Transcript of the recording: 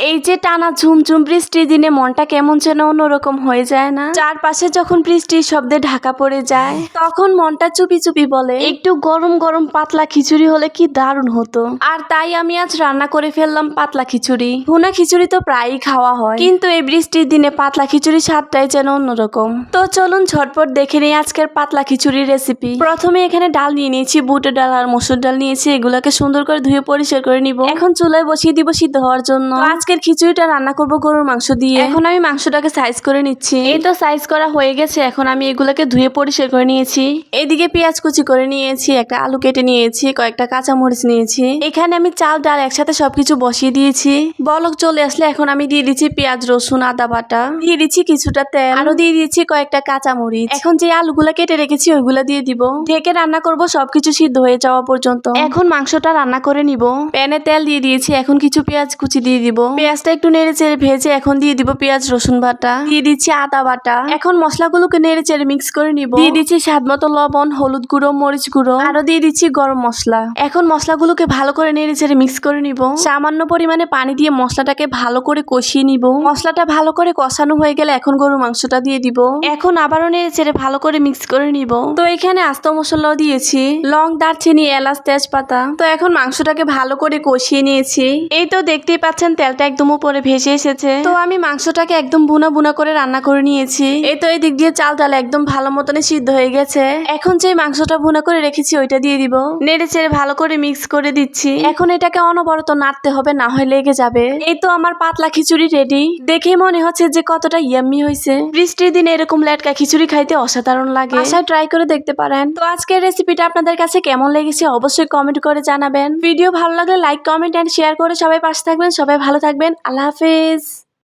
এই যে টানা ঝুমঝুম বৃষ্টির দিনে মনটা কেমন যেন অন্যরকম হয়ে যায় না? চারপাশে যখন বৃষ্টির শব্দে ঢাকা পড়ে যায় তখন মনটা চুপি চুপি বলে একটু গরম গরম পাতলা খিচুড়ি হলে কি দারুণ হতো। আর তাই আমি আজ রান্না করে ফেললাম পাতলা খিচুড়ি। ভুনা খিচুড়ি তো প্রায়ই খাওয়া হয়, কিন্তু এই বৃষ্টির দিনে পাতলা খিচুড়ি স্বাদটাই যেন অন্যরকম। তো চলুন ঝটপট দেখে নিই আজকের পাতলা খিচুড়ির রেসিপি। প্রথমে এখানে ডাল নিয়ে নিয়েছি, বুটের ডাল আর মসুর ডাল নিয়েছি। এগুলোকে সুন্দর করে ধুয়ে পরিষ্কার করে নিব। এখন চুলায় বসিয়ে দিব সিদ্ধ হওয়ার জন্য। আজকের খিচুড়িটা রান্না করব গরুর মাংস দিয়ে। এখন আমি মাংসটাকে সাইজ করে নিচ্ছি। এই তো সাইজ করা হয়ে গেছে। এখন আমি এগুলোকে ধুয়ে পরিষ্কার করে নিয়েছি। এদিকে পেঁয়াজ কুচি করে নিয়েছি, একটা আলু কেটে নিয়েছি, কয়েকটা কাঁচামরিচ নিয়েছি। এখানে আমি চাল ডাল একসাথে সবকিছু বসিয়ে দিয়েছি। বলক চলে আসলে এখন আমি দিয়ে দিচ্ছি পেঁয়াজ রসুন আদা বাটা, দিয়ে দিচ্ছি কিছুটা তেল, আরো দিয়ে দিচ্ছি কয়েকটা কাঁচামরিচ। এখন যে আলুগুলা কেটে রেখেছি ওইগুলা দিয়ে দিব। ঢেকে রান্না করব সবকিছু সিদ্ধ হয়ে যাওয়া পর্যন্ত। এখন মাংসটা রান্না করে নিব। প্যানে তেল দিয়ে দিয়েছি, এখন কিছু পেঁয়াজ কুচি দিয়ে দিব। পেঁয়াজটা একটু নেড়ে চেড়ে ভেজে এখন দিয়ে দিব পেঁয়াজ রসুন বাটা, দিয়ে দিচ্ছি আদা বাটা। এখন মশলাগুলোকে নেড়ে চেড়ে মিক্স করে নিব। দিয়ে দিচ্ছি স্বাদ মতো লবণ, হলুদ গুঁড়ো, মরিচ গুঁড়ো, আরো দিয়ে দিচ্ছি গরম মশলা। এখন মশলাগুলোকে ভালো করে নেড়ে চেড়ে মিক্স করে নিব। সামান্য পরিমাণে পানি দিয়ে মশলাটাকে ভালো করে কষিয়ে নিব। মশলাটা ভালো করে কষানো হয়ে গেলে এখন গরুর মাংসটা দিয়ে দিব। এখন আবারও নেড়ে চেড়ে ভালো করে মিক্স করে নিব। তো এখানে আস্ত মশলাও দিয়েছি, লং, দারচিনি, এলাচ, তেজপাতা। তো এখন মাংসটাকে ভালো করে কষিয়ে নিয়েছি। এই তো দেখতেই পাচ্ছেন তেলটা একদম উপরে ভেসে এসেছে। তো আমি মাংসটাকে একদম বুনা বুনা করে রান্না করে নিয়েছি। এই তো এই দিক দিয়ে চাল ডাল একদম ভালো মতনই সিদ্ধ হয়ে গেছে। এখন যে মাংসটা বুনা করে রেখেছি ওইটা দিয়ে দিব। নেড়ে চেড়ে ভালো করে মিক্স করে দিচ্ছি। এখন এটাকে অনবরত নাড়তে হবে, না হয় লেগে যাবে। এই তো আমার পাতলা খিচুড়ি রেডি। দেখেই মনে হচ্ছে যে কতটা ইয়াম্মি হয়েছে। বৃষ্টির দিনে এরকম লেটকা খিচুড়ি খাইতে অসাধারণ লাগে। বাসায় ট্রাই করে দেখতে পারেন। তো আজকের রেসিপিটা আপনাদের কাছে কেমন লেগেছে অবশ্যই কমেন্ট করে জানাবেন। ভিডিও ভালো লাগলে লাইক, কমেন্ট এন্ড শেয়ার করে সবাই পাশে থাকবেন। সবাই ভালো থাকবেন। আল্লাহ হাফেজ।